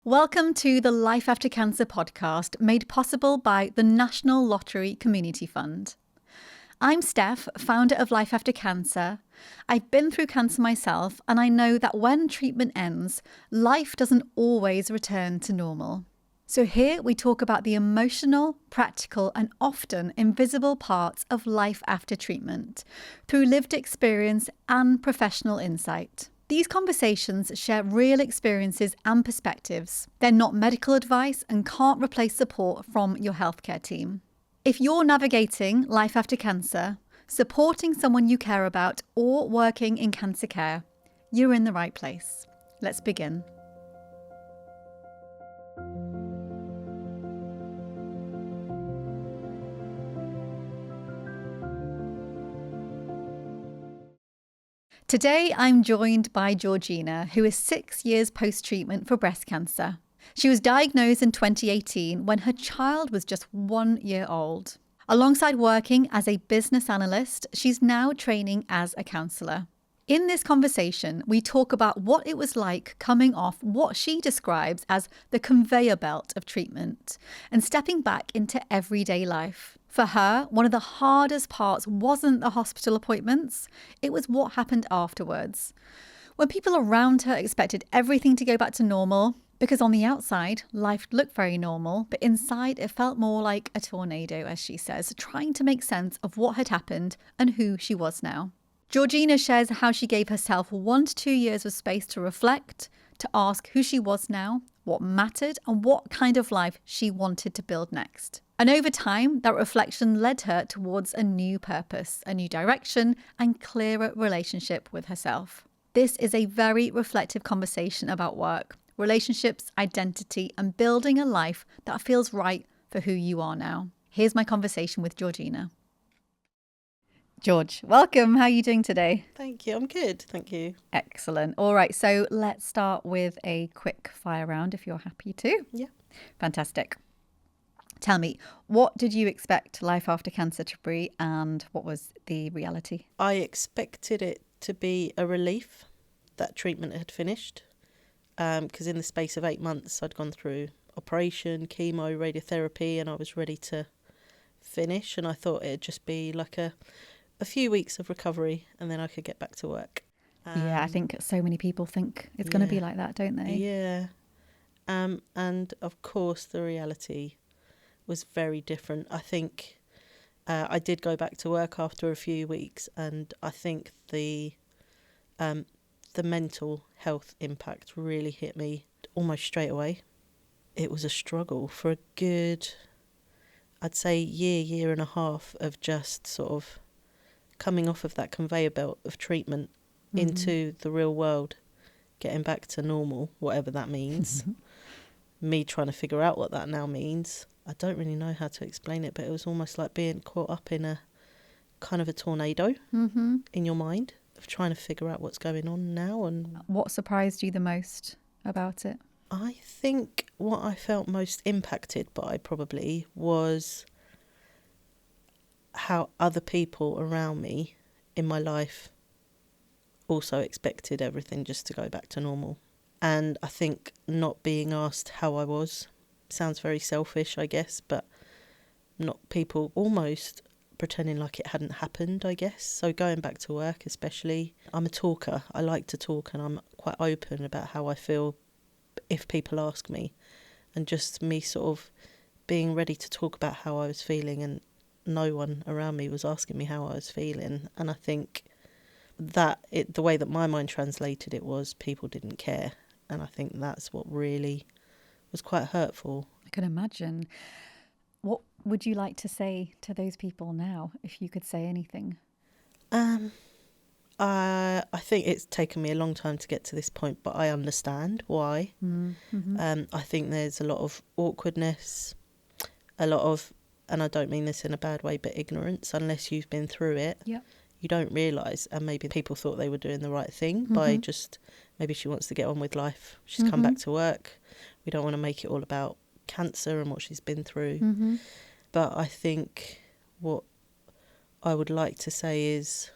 Welcome to the Life After Cancer podcast, made possible by the National Lottery Community Fund. I'm Steph, founder of Life After Cancer. I've been through cancer myself, and I know that when treatment ends, life doesn't always return to normal. So here we talk about the emotional, practical, and often invisible parts of life after treatment through lived experience and professional insight. These conversations share real experiences and perspectives. They're not medical advice and can't replace support from your healthcare team. If you're navigating life after cancer, supporting someone you care about, or working in cancer care, you're in the right place. Let's begin. Today, I'm joined by Georgina, who is 6 years post-treatment for breast cancer. She was diagnosed in 2018 when her child was just 1 year old. Alongside working as a business analyst, she's now training as a counsellor. In this conversation, we talk about what it was like coming off what she describes as the conveyor belt of treatment and stepping back into everyday life. For her, one of the hardest parts wasn't the hospital appointments, it was what happened afterwards. When people around her expected everything to go back to normal, because on the outside, life looked very normal, but inside it felt more like a tornado, as she says, trying to make sense of what had happened and who she was now. Georgina shares how she gave herself 1 to 2 years of space to reflect, to ask who she was now, what mattered, and what kind of life she wanted to build next. And over time, that reflection led her towards a new purpose, a new direction, and clearer relationship with herself. This is a very reflective conversation about work, relationships, identity, and building a life that feels right for who you are now. Here's my conversation with Georgina. George, welcome. How are you doing today? Thank you. I'm good. Thank you. Excellent. All right. So let's start with a quick fire round if you're happy to. Yeah. Fantastic. Tell me, what did you expect life after cancer to be and what was the reality? I expected it to be a relief that treatment had finished because in the space of 8 months I'd gone through operation, chemo, radiotherapy, and I was ready to finish, and I thought it'd just be like a few weeks of recovery and then I could get back to work. Yeah, I think so many people think it's going to be like that, don't they? Yeah. And of course the reality was very different. I think I did go back to work after a few weeks, and I think the mental health impact really hit me almost straight away. It was a struggle for a good, I'd say, year and a half of just sort of coming off of that conveyor belt of treatment into the real world, getting back to normal, whatever that means. Me trying to figure out what that now means. I don't really know how to explain it, but it was almost like being caught up in a kind of a tornado in your mind of trying to figure out what's going on now. And what surprised you the most about it? I think what I felt most impacted by probably was how other people around me in my life also expected everything just to go back to normal. And I think not being asked how I was sounds very selfish, I guess, but not people almost pretending like it hadn't happened, I guess. So going back to work especially, I'm a talker. I like to talk and I'm quite open about how I feel if people ask me. And just me sort of being ready to talk about how I was feeling, and no one around me was asking me how I was feeling. And I think that the way that my mind translated it was people didn't care. And I think that's what really was quite hurtful. I can imagine. What would you like to say to those people now, if you could say anything? I think it's taken me a long time to get to this point, but I understand why. I think there's a lot of awkwardness, a lot of, and I don't mean this in a bad way, but ignorance. Unless you've been through it, you don't realise. And maybe people thought they were doing the right thing by just, maybe she wants to get on with life. She's come back to work. We don't want to make it all about cancer and what she's been through. But I think what I would like to say is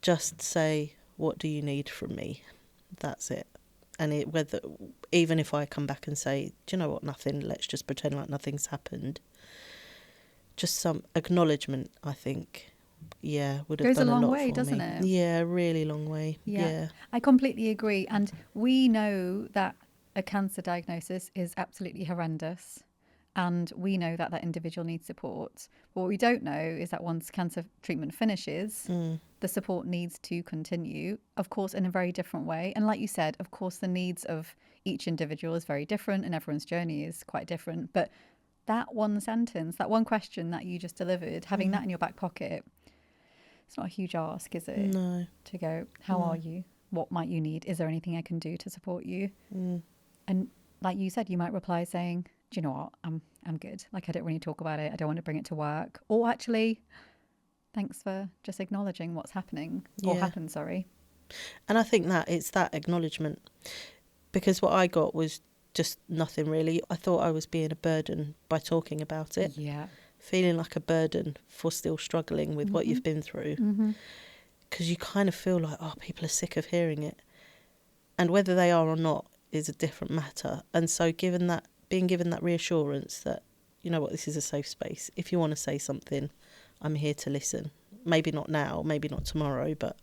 just say, what do you need from me? That's it. And even if I come back and say, do you know what, nothing, let's just pretend like nothing's happened. Just some acknowledgement, I think, would have Goes done a long lot way, for doesn't me. it? Yeah, a really long way. Yeah. I completely agree. And we know that a cancer diagnosis is absolutely horrendous. And we know that that individual needs support. But what we don't know is that once cancer treatment finishes, the support needs to continue, of course, in a very different way. And like you said, of course, the needs of each individual is very different and everyone's journey is quite different. But that one sentence, that one question that you just delivered, having that in your back pocket, it's not a huge ask, is it? No. To go, how are you? What might you need? Is there anything I can do to support you? And like you said, you might reply saying, do you know what? I'm good. Like, I don't really talk about it. I don't want to bring it to work. Or actually, thanks for just acknowledging what's happening or happened, sorry. And I think that it's that acknowledgement, because what I got was just nothing really. I thought I was being a burden by talking about it. Yeah. Feeling like a burden for still struggling with what you've been through. Because you kind of feel like, oh, people are sick of hearing it. And whether they are or not is a different matter. And so being given that reassurance that, you know what, this is a safe space. If you want to say something, I'm here to listen. Maybe not now, maybe not tomorrow, but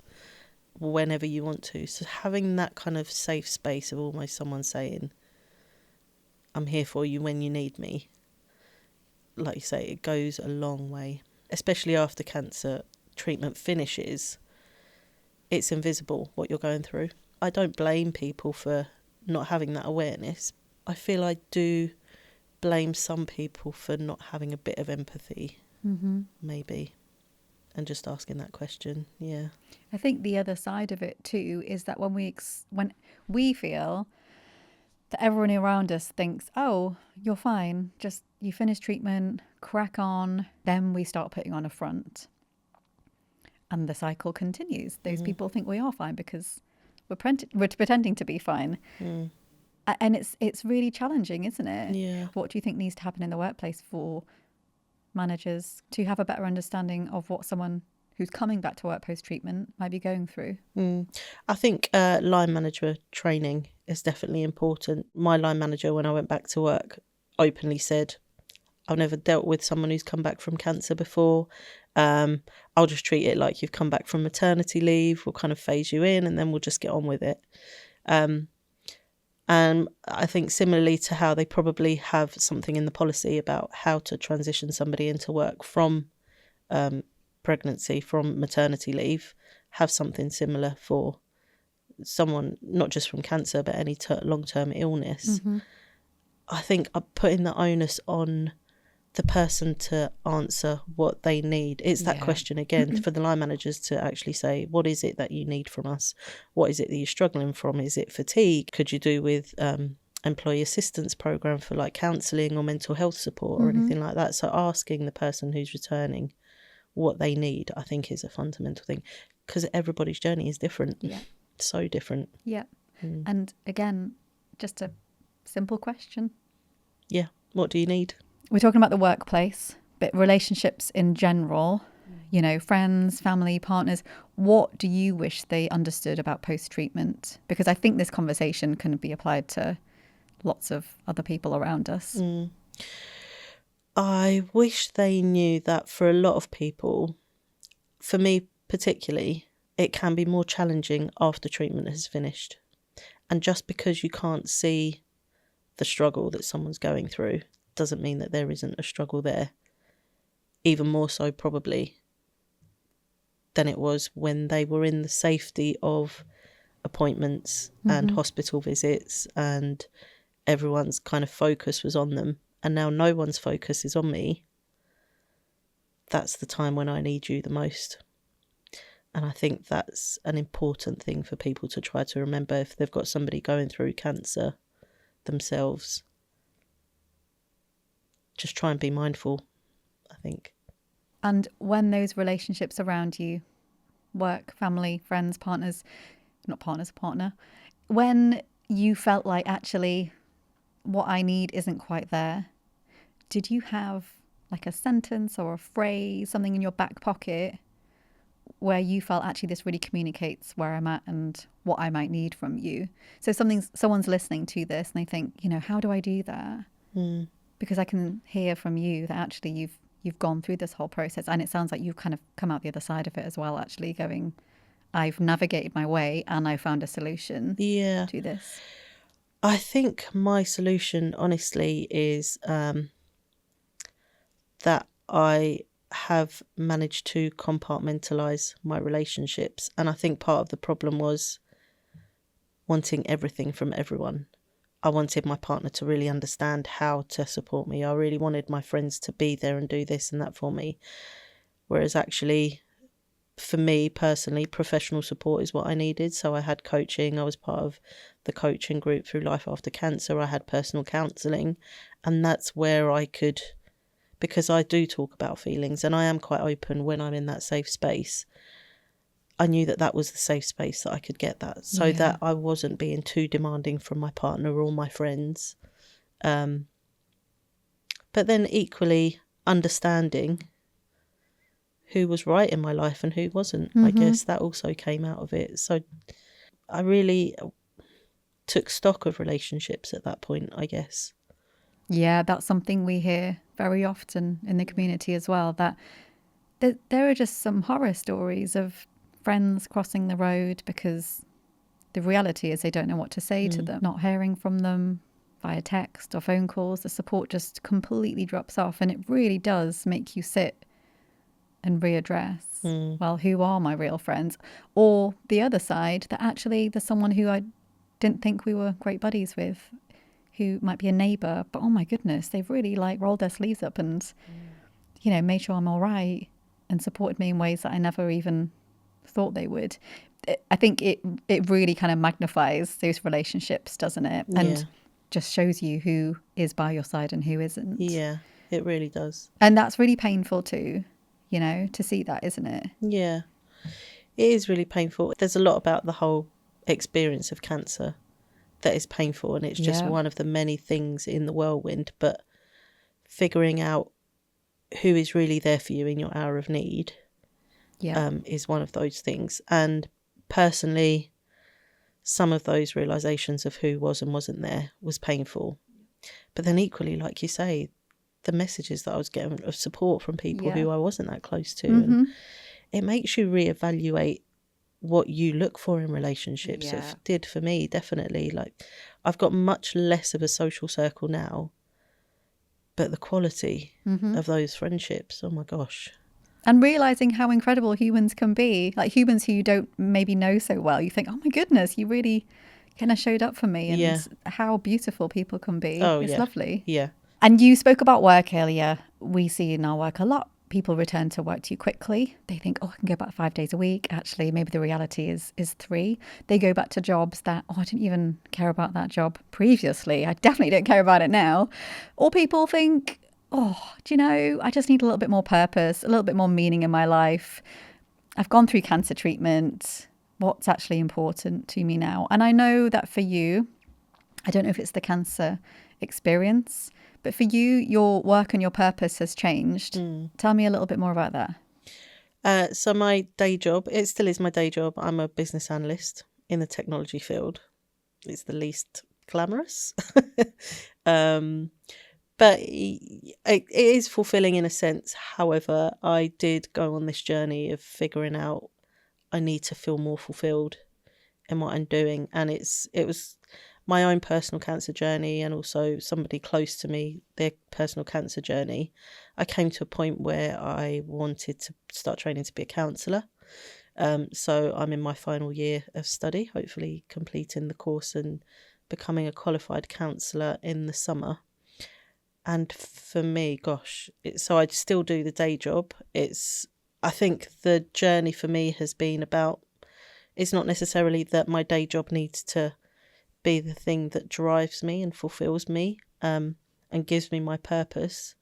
whenever you want to. So having that kind of safe space of almost someone saying, I'm here for you when you need me. Like you say, it goes a long way, especially after cancer treatment finishes. It's invisible what you're going through. I don't blame people for not having that awareness. I feel I do blame some people for not having a bit of empathy, maybe, and just asking that question. Yeah. I think the other side of it too is that when we feel that everyone around us thinks, oh, you're fine, just you finish treatment, crack on, then we start putting on a front. And the cycle continues. Those people think we are fine because we're pretending to be fine. And it's really challenging, isn't it? Yeah. What do you think needs to happen in the workplace for managers to have a better understanding of what someone who's coming back to work post-treatment might be going through? I think line manager training is definitely important. My line manager, when I went back to work, openly said, I've never dealt with someone who's come back from cancer before. I'll just treat it like you've come back from maternity leave. We'll kind of phase you in and then we'll just get on with it. And I think similarly to how they probably have something in the policy about how to transition somebody into work from pregnancy, from maternity leave, have something similar for someone, not just from cancer, but any long-term illness. I think I'm putting the onus on the person to answer what they need. It's that question again for the line managers to actually say, what is it that you need from us? What is it that you're struggling from? Is it fatigue? Could you do with employee assistance program for like counselling or mental health support or anything like that? So asking the person who's returning what they need, I think, is a fundamental thing, because everybody's journey is different. So different. And again, just a simple question. What do you need? We're talking about the workplace, but relationships in general, you know, friends, family, partners. What do you wish they understood about post-treatment? Because I think this conversation can be applied to lots of other people around us. I wish they knew that for a lot of people, for me particularly, it can be more challenging after treatment has finished. And just because you can't see the struggle that someone's going through doesn't mean that there isn't a struggle there. Even more so probably than it was when they were in the safety of appointments and hospital visits, and everyone's kind of focus was on them. And now no one's focus is on me. That's the time when I need you the most. And I think that's an important thing for people to try to remember if they've got somebody going through cancer themselves. Just try and be mindful, I think. And when those relationships around you, work, family, friends, partners, not partners, partner, when you felt like actually what I need isn't quite there, did you have like a sentence or a phrase, something in your back pocket where you felt actually this really communicates where I'm at and what I might need from you. So someone's listening to this and they think, you know, how do I do that? Because I can hear from you that actually you've gone through this whole process, and it sounds like you've kind of come out the other side of it as well, actually going, I've navigated my way and I found a solution to this. I think my solution, honestly, is that I have managed to compartmentalize my relationships. And I think part of the problem was wanting everything from everyone. I wanted my partner to really understand how to support me. I really wanted my friends to be there and do this and that for me. Whereas actually, for me personally, professional support is what I needed. So I had coaching. I was part of the coaching group through Life After Cancer. I had personal counselling. And that's where I could, because I do talk about feelings and I am quite open when I'm in that safe space. I knew that that was the safe space that I could get that, so that I wasn't being too demanding from my partner or my friends. But then equally understanding who was right in my life and who wasn't. I guess that also came out of it. So I really took stock of relationships at that point, I guess. Yeah, that's something we hear very often in the community as well, that there are just some horror stories of friends crossing the road because the reality is they don't know what to say to them, not hearing from them via text or phone calls. The support just completely drops off, and it really does make you sit and readdress, well, who are my real friends? Or the other side, that actually there's someone who I didn't think we were great buddies with, who might be a neighbour, but oh my goodness, they've really like rolled their sleeves up and, you know, made sure I'm all right and supported me in ways that I never even thought they would. I think it really kind of magnifies those relationships, doesn't it? And just shows you who is by your side and who isn't. Yeah, it really does. And that's really painful too, you know, to see that, isn't it? Yeah, it is really painful. There's a lot about the whole experience of cancer that is painful, and it's just one of the many things in the whirlwind. But figuring out who is really there for you in your hour of need is one of those things. And personally, some of those realizations of who was and wasn't there was painful. But then equally, like you say, the messages that I was getting of support from people who I wasn't that close to, and it makes you reevaluate what you look for in relationships. It did for me, definitely. Like, I've got much less of a social circle now, but the quality of those friendships, oh my gosh. And realizing how incredible humans can be, like humans who you don't maybe know so well. You think, oh my goodness, you really kind of showed up for me, and how beautiful people can be. Oh, it's lovely. Yeah. And you spoke about work earlier. We see in our work a lot. People return to work too quickly. They think, oh, I can go back 5 days a week. Actually, maybe the reality is 3. They go back to jobs that, oh, I didn't even care about that job previously. I definitely don't care about it now. Or people think, oh, do you know, I just need a little bit more purpose, a little bit more meaning in my life. I've gone through cancer treatment. What's actually important to me now? And I know that for you, I don't know if it's the cancer experience, but for you, your work and your purpose has changed. Tell me a little bit more about that. So my day job, it still is my day job. I'm a business analyst in the technology field. It's the least glamorous. But it is fulfilling in a sense. However, I did go on this journey of figuring out I need to feel more fulfilled in what I'm doing. And it was my own personal cancer journey, and also somebody close to me, their personal cancer journey. I came to a point where I wanted to start training to be a counsellor. So I'm in my final year of study, hopefully completing the course and becoming a qualified counsellor in the summer. And for me, gosh, so I still do the day job. I think the journey for me has been about, it's not necessarily that my day job needs to be the thing that drives me and fulfills me and gives me my purpose,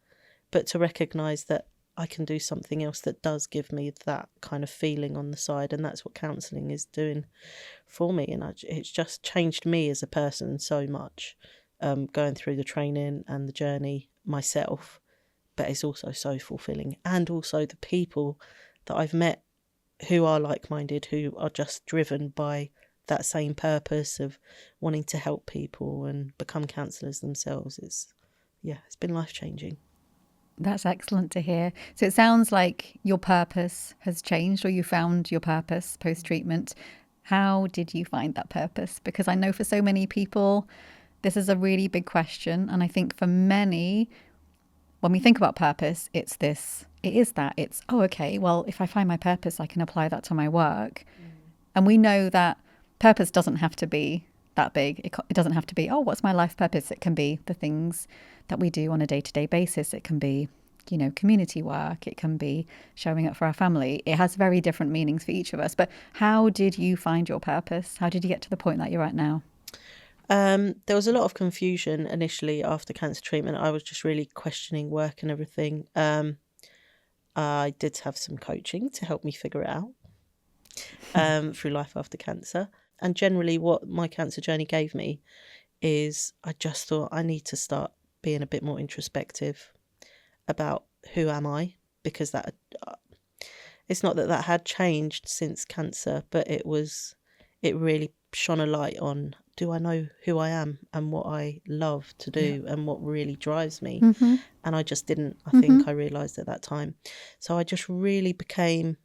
but to recognise that I can do something else that does give me that kind of feeling on the side. And that's what counselling is doing for me. And it's just changed me as a person so much. Going through the training and the journey myself, but it's also so fulfilling. And also the people that I've met who are like-minded, who are just driven by that same purpose of wanting to help people and become counsellors themselves. It's been life-changing. That's excellent to hear. So it sounds like your purpose has changed, or you found your purpose post-treatment. How did you find that purpose? Because I know for so many people, this is a really big question. And I think for many, when we think about purpose, it's, oh, okay, well, if I find my purpose, I can apply that to my work. And we know that purpose doesn't have to be that big. It doesn't have to be, oh, what's my life purpose? It can be the things that we do on a day-to-day basis. It can be, community work. It can be showing up for our family. It has very different meanings for each of us. But how did you find your purpose? How did you get to the point that you're at now? There was a lot of confusion initially after cancer treatment. I was just really questioning work and everything. I did have some coaching to help me figure it out through Life After Cancer. And generally what my cancer journey gave me is I just thought I need to start being a bit more introspective about who am I, because that it's not that had changed since cancer, but it really shone a light on, do I know who I am and what I love to do and what really drives me? Mm-hmm. And I just didn't, I think I realised at that time. So I just really became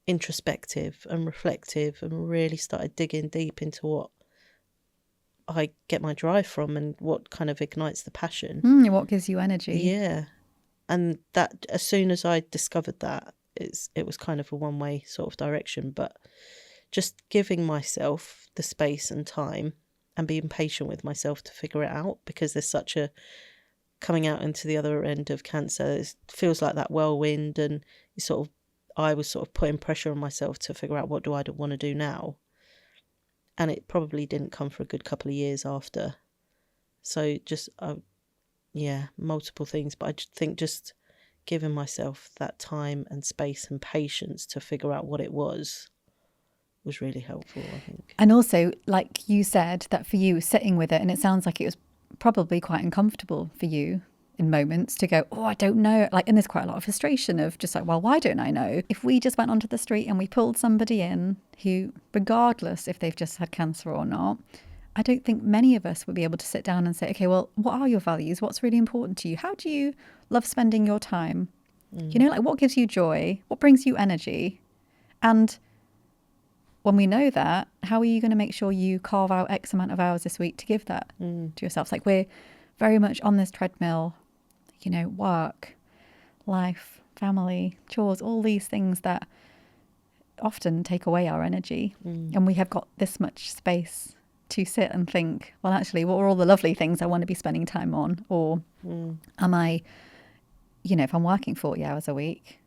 introspective and reflective and really started digging deep into what I get my drive from and what kind of ignites the passion. What gives you energy? Yeah. And that, as soon as I discovered that, it was kind of a one-way sort of direction, but just giving myself the space and time and being patient with myself to figure it out, because there's such a coming out into the other end of cancer. It feels like that whirlwind, and I was sort of putting pressure on myself to figure out what do I want to do now. And it probably didn't come for a good couple of years after. So just, multiple things. But I think just giving myself that time and space and patience to figure out what it was really helpful, I think. And also, like you said, that for you, sitting with it, and it sounds like it was probably quite uncomfortable for you in moments to go, oh, I don't know. And there's quite a lot of frustration of just like, well, why don't I know? If we just went onto the street and we pulled somebody in who, regardless if they've just had cancer or not, I don't think many of us would be able to sit down and say, okay, well, what are your values? What's really important to you? How do you love spending your time? What gives you joy? What brings you energy? And when we know that, how are you going to make sure you carve out X amount of hours this week to give that to yourself? We're very much on this treadmill, work, life, family, chores, all these things that often take away our energy. And we have got this much space to sit and think, well, actually, what are all the lovely things I want to be spending time on? Or am I, if I'm working 40 hours a week,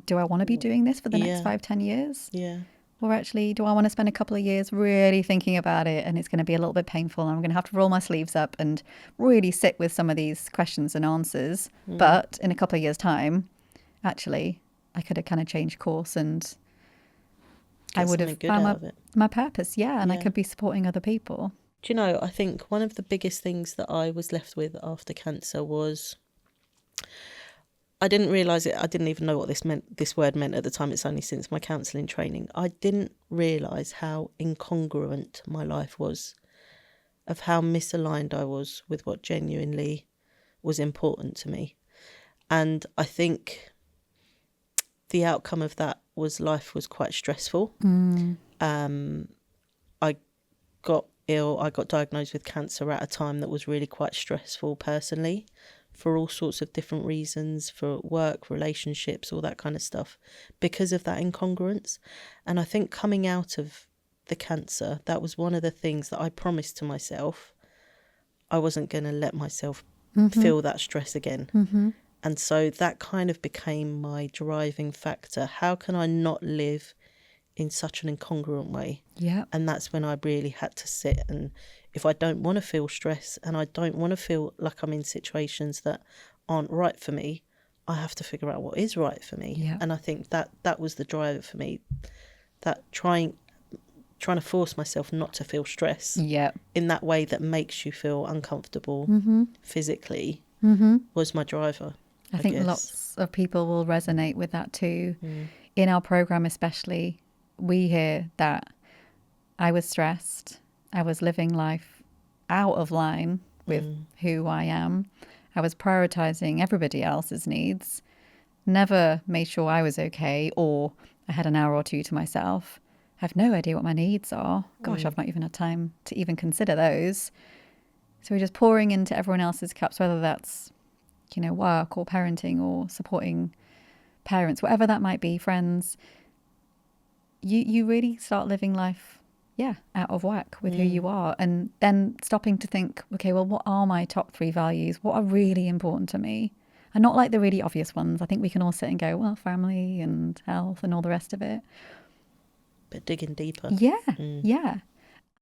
do I want to be doing this for the next 5-10 years? Yeah. Or actually, do I want to spend a couple of years really thinking about it, and it's going to be a little bit painful, and I'm going to have to roll my sleeves up and really sit with some of these questions and answers. But in a couple of years' time, actually, I could have kind of changed course, and I would have found my purpose. Yeah, and I could be supporting other people. Do you know, I think one of the biggest things that I was left with after cancer was, I didn't realise it. I didn't even know what this word meant at the time. It's only since my counselling training. I didn't realise how incongruent my life was, of how misaligned I was with what genuinely was important to me. And I think the outcome of that was life was quite stressful. I got ill. I got diagnosed with cancer at a time that was really quite stressful personally, for all sorts of different reasons, for work, relationships, all that kind of stuff, because of that incongruence. And I think coming out of the cancer, that was one of the things that I promised to myself. I wasn't going to let myself feel that stress again. And so that kind of became my driving factor. How can I not live in such an incongruent way? Yeah. And that's when I really had to sit, and if I don't want to feel stress and I don't want to feel like I'm in situations that aren't right for me, I have to figure out what is right for me. Yeah. And I think that was the driver for me, that trying to force myself not to feel stress in that way that makes you feel uncomfortable physically was my driver. I think lots of people will resonate with that too. in our program especially, we hear that I was stressed. I was living life out of line with who I am. I was prioritizing everybody else's needs, never made sure I was okay, or I had an hour or two to myself. I have no idea what my needs are. Gosh, I've not even had time to even consider those. So we're just pouring into everyone else's cups, whether that's, work or parenting or supporting parents, whatever that might be, friends. You really start living life, out of whack with who you are. And then stopping to think, okay, well, what are my top 3 values? What are really important to me? And not like the really obvious ones. I think we can all sit and go, well, family and health and all the rest of it. But digging deeper. Yeah.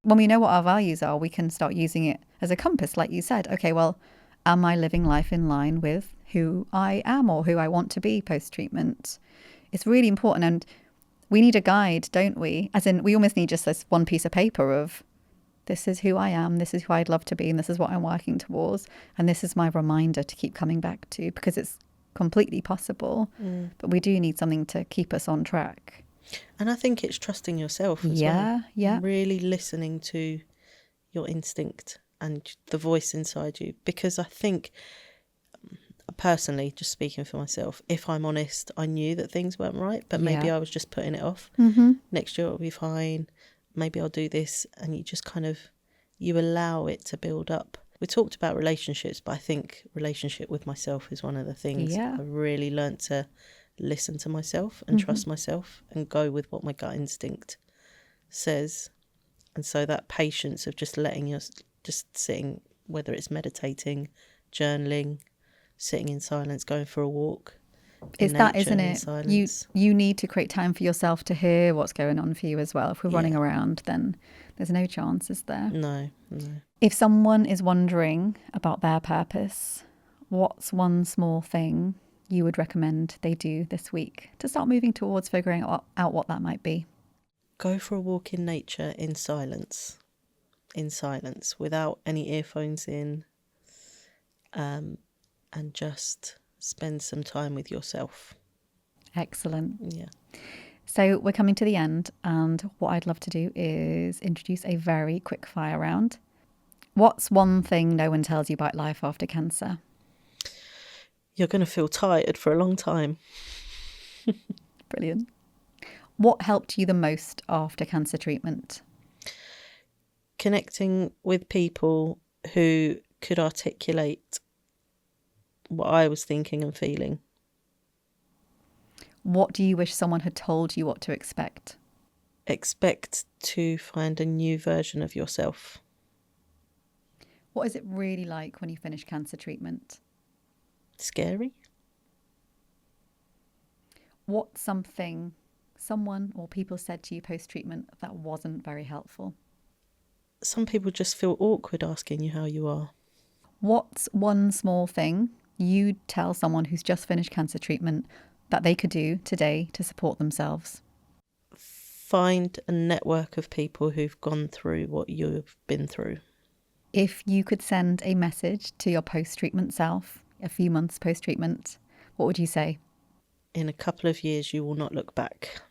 When we know what our values are, we can start using it as a compass, like you said. Okay, well, am I living life in line with who I am or who I want to be post-treatment? It's really important. And we need a guide, don't we? As in, we almost need just this one piece of paper of, this is who I am, this is who I'd love to be, and this is what I'm working towards. And this is my reminder to keep coming back to, because it's completely possible. But we do need something to keep us on track. And I think it's trusting yourself as well. Yeah. Really listening to your instinct and the voice inside you. Because I think, personally, just speaking for myself, if I'm honest, I knew that things weren't right, but maybe I was just putting it off. Next year it'll be fine. Maybe I'll do this. And you just you allow it to build up. We talked about relationships, but I think relationship with myself is one of the things I really learnt to listen to myself and trust myself and go with what my gut instinct says. And so that patience of just letting just sitting, whether it's meditating, journaling, sitting in silence, going for a walk. It's that, isn't it? You need to create time for yourself to hear what's going on for you as well. If we're running around, then there's no chance, is there? No. If someone is wondering about their purpose, what's one small thing you would recommend they do this week to start moving towards figuring out what that might be? Go for a walk in nature in silence, without any earphones in, and just spend some time with yourself. Excellent. Yeah. So we're coming to the end, and what I'd love to do is introduce a very quick fire round. What's one thing no one tells you about life after cancer? You're going to feel tired for a long time. Brilliant. What helped you the most after cancer treatment? Connecting with people who could articulate what I was thinking and feeling. What do you wish someone had told you what to expect? Expect to find a new version of yourself. What is it really like when you finish cancer treatment? Scary. What's something someone or people said to you post-treatment that wasn't very helpful? Some people just feel awkward asking you how you are. What's one small thing you'd tell someone who's just finished cancer treatment that they could do today to support themselves? Find a network of people who've gone through what you've been through. If you could send a message to your post-treatment self, a few months post-treatment, what would you say? In a couple of years, you will not look back.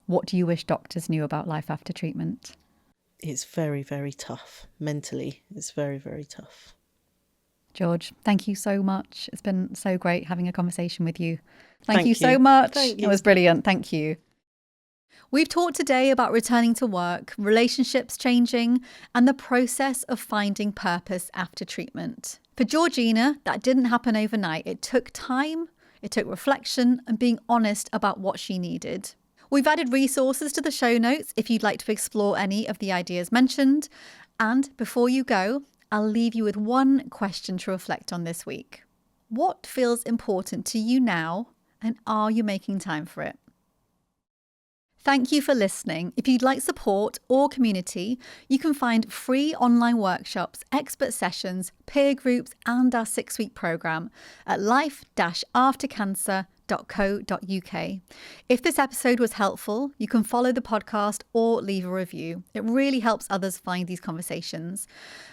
What do you wish doctors knew about life after treatment? It's very, very tough. Mentally, it's very, very tough. George, thank you so much. It's been so great having a conversation with you. Thank you so much. Thank you. It was brilliant. Thank you. We've talked today about returning to work, relationships changing, and the process of finding purpose after treatment. For Georgina, that didn't happen overnight. It took time, it took reflection, and being honest about what she needed. We've added resources to the show notes if you'd like to explore any of the ideas mentioned. And before you go, I'll leave you with one question to reflect on this week. What feels important to you now, and are you making time for it? Thank you for listening. If you'd like support or community, you can find free online workshops, expert sessions, peer groups, and our 6-week programme at life-aftercancer.co.uk. If this episode was helpful, you can follow the podcast or leave a review. It really helps others find these conversations.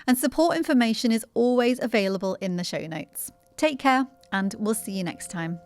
And support information is always available in the show notes. Take care, and we'll see you next time.